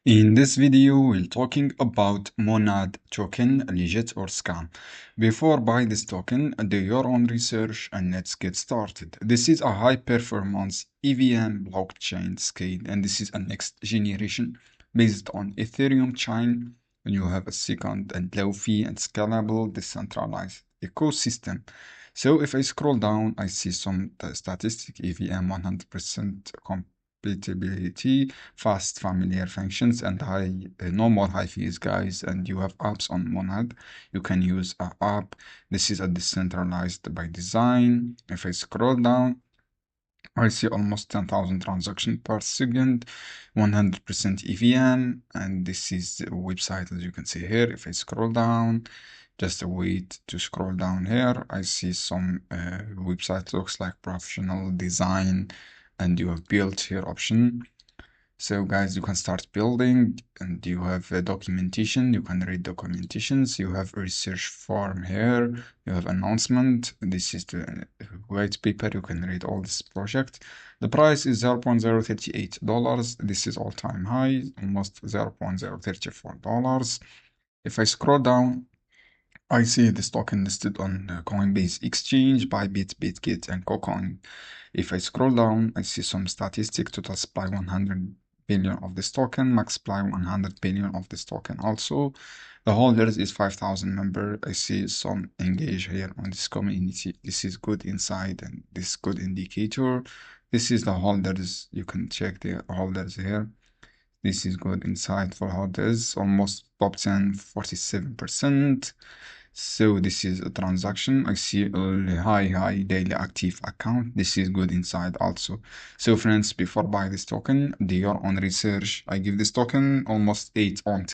In this video, we're talking about MON token, legit or scam. Before buying this token, do your own research and let's get started. This is a high performance EVM blockchain scale, and this is a next generation based on Ethereum chain. And you have a second and low fee and scalable decentralized ecosystem. So if I scroll down, I see some statistic EVM 100% compatibility, fast familiar functions, and no more high fees, guys. And you have apps on Monad. You can use an app. This is a decentralized by design. If I scroll down, I see almost 10,000 transactions per second, 100% EVM, and this is the website as you can see here. If I scroll down, just wait to scroll down here, I see some website looks like professional design, and you have built here option. So guys, you can start building and you have documentation. You can read documentations. You have a research form here. You have announcement. This is the white paper. You can read all this project. The price is $0.038. This is all-time high, almost $0.034. If I scroll down, I see this token listed on Coinbase Exchange, Bybit, Bitget, and KuCoin. If I scroll down, I see some statistics. Total supply 100 billion of this token, max supply 100 billion of this token. Also, the holders is 5,000 member. I see some engage here on this community. This is good insight and this good indicator. This is the holders. You can check the holders here. This is good insight for holders. Almost top 10, 47%. So this is a transaction. I see a high daily active account. This is good inside also. So friends, before buying this token, do your own research. I give this token almost 8 on